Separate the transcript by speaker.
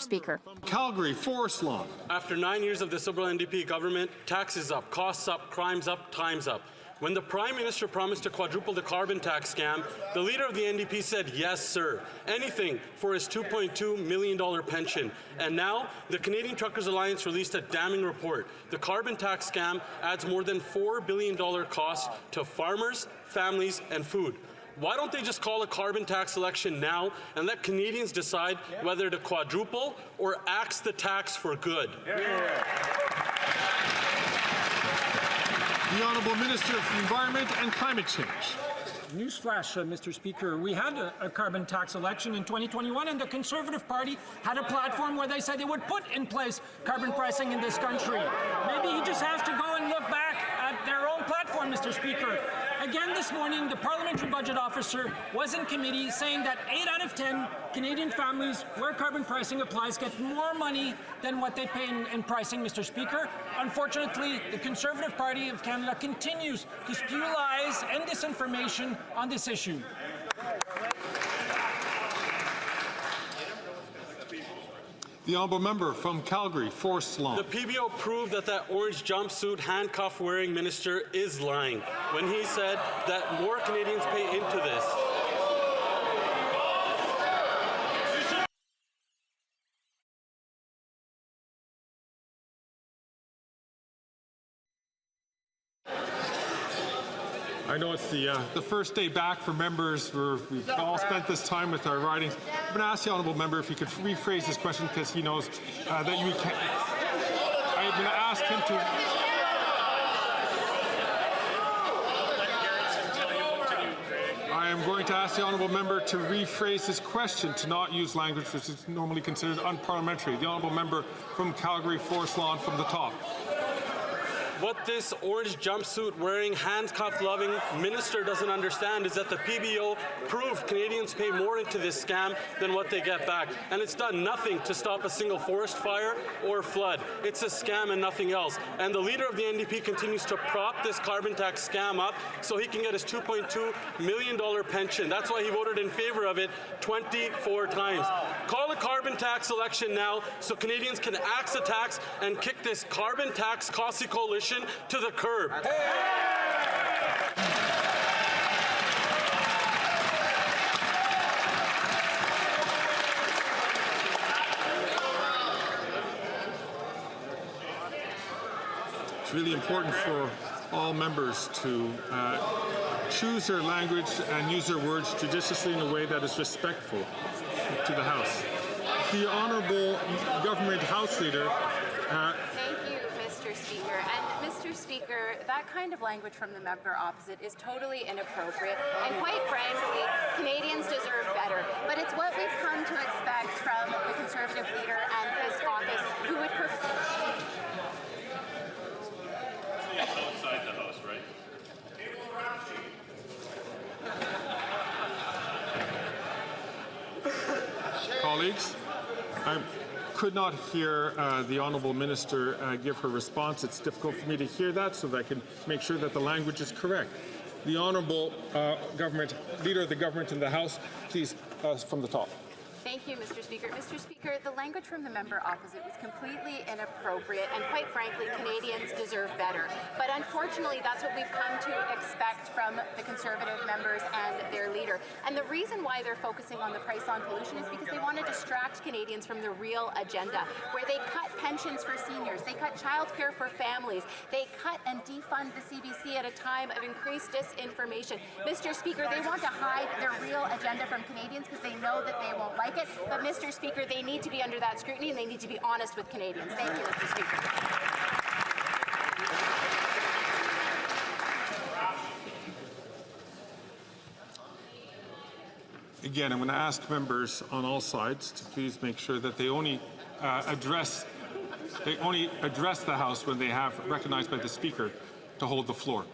Speaker 1: Speaker.
Speaker 2: Calgary, Forest Lawn.
Speaker 3: After 9 years of this Liberal NDP government, taxes up, costs up, crimes up, time's up. When the Prime Minister promised to quadruple the carbon tax scam, the leader of the NDP said, yes, sir, anything for his $2.2 million pension. And now, the Canadian Truckers Alliance released a damning report. The carbon tax scam adds more than $4 billion cost to farmers, families, and food. Why don't they just call a carbon tax election now and let Canadians decide whether to quadruple or axe the tax for good?
Speaker 2: The Honourable Minister of Environment and Climate Change.
Speaker 4: Newsflash, Mr. Speaker. We had a carbon tax election in 2021, and the Conservative Party had a platform where they said they would put in place carbon pricing in this country. Maybe he just has to go and look back at their own platform, Mr. Speaker. Again this morning, the Parliamentary Budget Officer was in committee saying that 8 out of 10 Canadian families where carbon pricing applies get more money than what they pay in pricing, Mr. Speaker. Unfortunately, the Conservative Party of Canada continues to spew lies and disinformation on this issue.
Speaker 2: The Honourable Member from Calgary, Forest Lawn.
Speaker 3: The PBO proved that orange jumpsuit handcuff-wearing minister is lying when he said that more Canadians pay into this.
Speaker 2: I know it's the first day back for members. We've all spent this time with our ridings. I'm going to ask the Honourable Member if he could rephrase this question because he knows that you can't. I'm going to ask him to. I am going to ask the Honourable Member to rephrase his question, to not use language which is normally considered unparliamentary. The Honourable Member from Calgary, Forest Lawn, from the top.
Speaker 3: What this orange jumpsuit wearing, handcuff loving minister doesn't understand is that the PBO proved Canadians pay more into this scam than what they get back. And it's done nothing to stop a single forest fire or flood. It's a scam and nothing else. And the leader of the NDP continues to prop this carbon tax scam up so he can get his $2.2 million pension. That's why he voted in favor of it 24 times. Call a carbon tax election now so Canadians can axe the tax and kick this carbon tax costly coalition to the curb.
Speaker 2: It's really important for all members to choose their language and use their words judiciously in a way that is respectful to the House. The Honourable Government House Leader.
Speaker 5: Thank you, Mr. Speaker. And Mr. Speaker, that kind of language from the member opposite is totally inappropriate. And quite frankly, Canadians deserve better. But it's what we've come to expect from the Conservative leader and his caucus, who would prefer.
Speaker 6: Outside the House, right?
Speaker 2: Colleagues, I could not hear the Honourable Minister give her response. It's difficult for me to hear that, so that I can make sure that the language is correct. The Honourable Leader of the Government in the House, please, from the top.
Speaker 5: Thank you, Mr. Speaker. Mr. Speaker, the language from the member opposite was completely inappropriate, and quite frankly, Canadians deserve better. But unfortunately, that's what we've come to expect from the Conservative members and their leader. And the reason why they're focusing on the price on pollution is because they want to distract Canadians from the real agenda, where they cut pensions for seniors, they cut childcare for families, they cut and defund the CBC at a time of increased disinformation. Mr. Speaker, they want to hide their real agenda from Canadians because they know that they won't like it. But, Mr. Speaker, they need to be under that scrutiny and they need to be honest with Canadians. Thank you, Mr. Speaker.
Speaker 2: Again, I'm going to ask members on all sides to please make sure that they only address the House when they have recognized by the Speaker to hold the floor.